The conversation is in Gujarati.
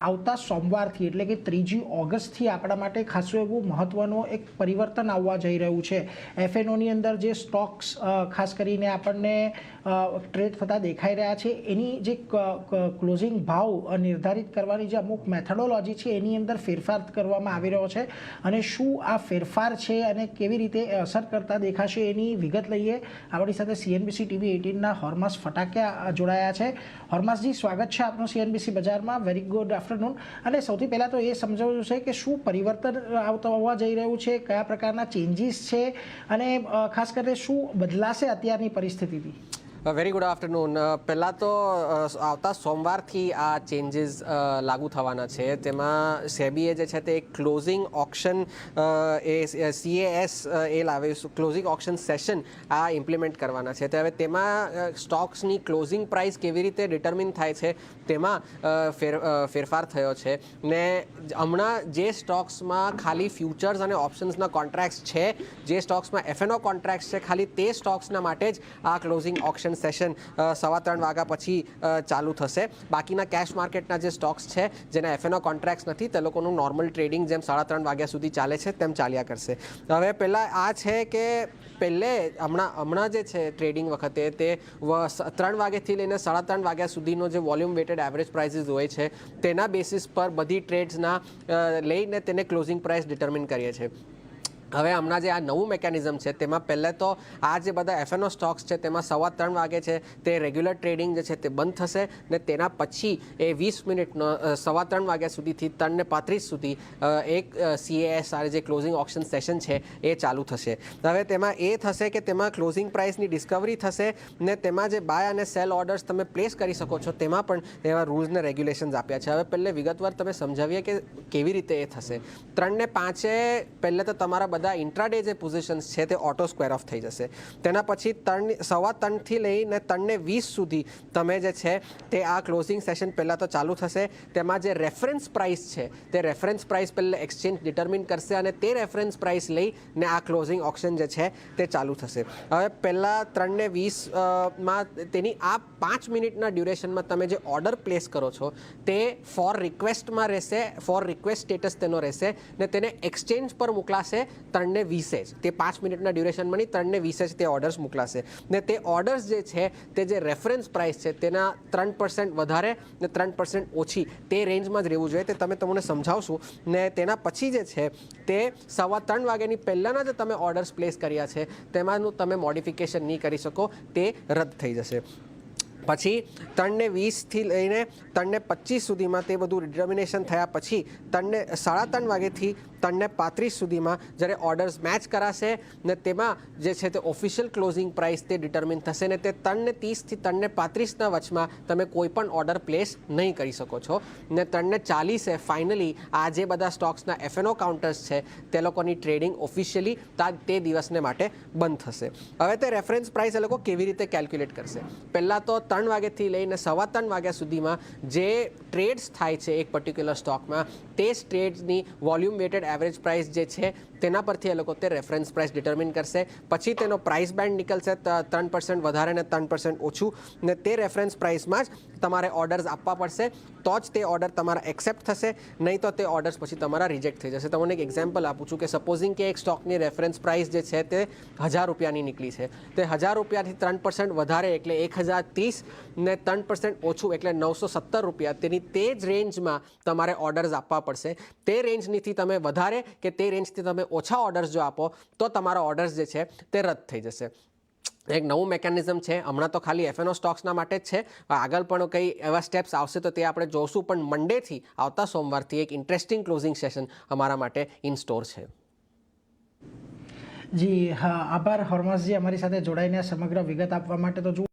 આવતા સોમવારથી એટલે કે 3 ઓગસ્ટથી આપણા માટે ખાસું એવું મહત્વનું એક પરિવર્તન આવવા જઈ રહ્યું છે। એફએનઓની અંદર જે સ્ટોક્સ ખાસ કરીને આપણને ટ્રેડ થતા દેખાઈ રહ્યા છે એની જે ક્લોઝિંગ ભાવ નિર્ધારિત કરવાની જે અમુક મેથોડોલોજી છે એની અંદર ફેરફાર કરવામાં આવી રહ્યો છે અને શું આ ફેરફાર છે અને કેવી રીતે અસર કરતા દેખાશે એની વિગત લઈએ। આપણી સાથે સીએનબીસી ટીવી 18ના હોર્માસ ફટાકિયા જોડાયા છે। હોર્માસજી, સ્વાગત છે આપનું સીએનબીસી બજારમાં। Very good afternoon. અને સૌથી પહેલાં તો એ સમજાવવું છે કે શું પરિવર્તન આવવા જઈ રહ્યું છે, કયા પ્રકારના ચેન્જીસ છે અને ખાસ કરીને શું બદલાશે અત્યારની પરિસ્થિતિથી? Very good afternoon. પહેલાં તો આવતા સોમવારથી આ ચેન્જીસ લાગુ થવાના છે। તેમાં સેબીએ જે છે તે એક ક્લોઝિંગ ઓક્શન એ CAS એ લાવે ક્લોઝિંગ ઓક્શન સેશન આ ઇમ્પ્લિમેન્ટ કરવાના છે। તો હવે તેમાં સ્ટોક્સની ક્લોઝિંગ પ્રાઇસ કેવી રીતે ડિટર્મિન થાય છે તેમાં ફેરફાર થયો છે ને હમણાં જે સ્ટોક્સમાં ખાલી ફ્યુચર્સ અને ઓપ્શન્સના કોન્ટ્રાક્ટ્સ છે, જે સ્ટોક્સમાં FNO કોન્ટ્રાક્ટ્સ છે, ખાલી તે સ્ટોક્સના માટે જ આ ક્લોઝિંગ ઓક્શન સેશન 3:15 વાગ્યા પછી ચાલુ થશે। બાકીના કેશ માર્કેટના જે સ્ટોક્સ છે જેના FNO કોન્ટ્રાક્ટ્સ નથી તે લોકોનું નોર્મલ ટ્રેડિંગ જેમ 3:30 વાગ્યા સુધી ચાલે છે તેમ ચાલ્યા કરશે। હવે પહેલાં આ છે કે હમણાં જે છે ટ્રેડિંગ વખતે તે 3 વાગ્યાથી લઈને 3:30 વાગ્યા સુધીનો જે વોલ્યુમ વેટેડ એવરેજ પ્રાઇસીસ હોય છે તેના બેસિસ પર બધી ટ્રેડ્સના લઈને તેને ક્લોઝિંગ પ્રાઇસ ડિટર્મિન કરીએ છીએ। હવે હમણાં જે આ નવું મેકેનિઝમ છે તેમાં પહેલાં તો આ જે બધા FNO સ્ટોક્સ છે તેમાં 3:15 વાગે છે તે રેગ્યુલર ટ્રેડિંગ જે છે તે બંધ થશે ને તેના પછી એ 20 મિનિટનો 3:15 વાગ્યા સુધીથી 3:35 સુધી એક CAS જે ક્લોઝિંગ ઓપ્શન સેશન છે એ ચાલુ થશે। હવે તેમાં એ થશે કે તેમાં ક્લોઝિંગ પ્રાઇસની ડિસ્કવરી થશે ને તેમાં જે બાય અને સેલ ઓર્ડર્સ તમે પ્લેસ કરી શકો છો તેમાં પણ એવા રૂલ્સ ને રેગ્યુલેશન્સ આપ્યા છે। હવે પહેલે વિગતવાર તમે સમજાવીએ કે કેવી રીતે એ થશે। 3:05 પહેલે તો તમારા બધા ઇન્ટ્રાડે જે પોઝિશન્સ છે તે ઓટો સ્ક્વેર ઓફ થઈ જશે। તેના પછી 3:15થી લઈને 3:20 સુધી તમે જે છે તે આ ક્લોઝિંગ સેશન પહેલાં તો ચાલુ થશે। તેમાં જે રેફરન્સ પ્રાઇસ છે તે રેફરન્સ પ્રાઇસ પહેલાં એક્સચેન્જ ડિટર્મિન કરશે અને તે રેફરન્સ પ્રાઇસ લઈને આ ક્લોઝિંગ ઓપ્શન જે છે તે ચાલુ થશે। હવે પહેલાં 3:20માં તેની આ 5 મિનિટના ડ્યુરેશનમાં તમે જે ઓર્ડર પ્લેસ કરો છો તે ફોર રિક્વેસ્ટમાં રહેશે, ફોર રિક્વેસ્ટ સ્ટેટસ તેનો રહેશે ને તેને એક્સચેન્જ પર મોકલાશે 3:20 જ। તે 5 મિનિટના ડ્યુરેશનમાં નહીં, 3:20 જ તે ઓર્ડર્સ મોકલાશે ને તે ઓર્ડર્સ જે છે તે જે રેફરન્સ પ્રાઇસ છે તેના 3% વધારે ને 3% ઓછી તે રેન્જમાં જ રહેવું જોઈએ। તે તમને સમજાવશું ને તેના પછી જે છે તે 3:15 વાગ્યાની પહેલાંના જે તમે ઓર્ડર્સ પ્લેસ કર્યા છે તેમાંનું તમે મોડિફિકેશન નહીં કરી શકો, તે રદ થઈ જશે। પછી 3:20થી લઈને 3:25 સુધીમાં તે બધું ડિટર્મિનેશન થયા પછી 3:30 વાગ્યાથી 3:35 સુધીમાં જ્યારે ઓર્ડર્સ મેચ કરાશે ને તેમાં જે છે તે ઓફિશિયલ ક્લોઝિંગ પ્રાઇસ તે ડિટર્મિન થશે ને તે 3:30થી 3:35ના વચમાં તમે કોઈ પણ ઓર્ડર પ્લેસ નહીં કરી શકો છો ને 3:40 ફાઇનલી આ જે બધા સ્ટોક્સના FNO કાઉન્ટર્સ છે તે લોકોની ટ્રેડિંગ ઓફિશિયલી તે દિવસને માટે બંધ થશે। હવે તે રેફરન્સ પ્રાઇસ એ લોકો કેવી રીતે કેલ્ક્યુલેટ કરશે? પહેલાં તો 3 વાગ્યાથી લઈને 3:15 વાગ્યા સુધીમાં જે ટ્રેડ્સ થાય છે એક પર્ટિક્યુલર સ્ટોકમાં તે જ ટ્રેડ્સની વોલ્યુમ વેટેડ એવરેજ પ્રાઇસ જે છે તેના પરથી એ લોકો તે રેફરન્સ પ્રાઇસ ડિટર્મિન કરશે। પછી તેનો પ્રાઇસ બેન્ડ નીકળશે 3% વધારે ને 3% ઓછું ને તે રેફરન્સ પ્રાઇસમાં જ તમારે ઓર્ડર્સ આપવા પડશે તો જ તે ઓર્ડર તમારા એક્સેપ્ટ થશે, નહીં તો તે ઓર્ડર્સ પછી તમારા રિજેક્ટ થઈ જશે। તમને એક એક્ઝામ્પલ આપું છું કે સપોઝિંગ કે એક સ્ટોકની રેફરન્સ પ્રાઇસ જે છે તે 1000 રૂપિયાની નીકળી છે, તે 1000 રૂપિયાથી 3% વધારે એટલે 1030 ને 3% ઓછું એટલે 970 રૂપિયા તેની તે જ રેન્જમાં તમારે ઓર્ડર્સ આપવા પડશે। તે રેન્જથી તમે વધારે કે તે રેન્જથી તમે ઓછા ઓર્ડર્સ જો આપો તો તમારા ઓર્ડર્સ જે છે તે રદ થઈ જશે। એક નવું મેકેનિઝમ છે, હમણાં તો ખાલી FNO સ્ટોક્સના માટે જ છે, આગળ પણ કંઈ એવા સ્ટેપ્સ આવશે તો તે આપણે જોઈશું, પણ મંડેથી આવતા સોમવારથી એક ઇન્ટરેસ્ટિંગ ક્લોઝિંગ સેશન અમારા માટે ઇન સ્ટોર છે। જી હા, આભાર હોર્માસજી અમારી સાથે જોડાઈને સમગ્ર વિગત આપવા માટે। તો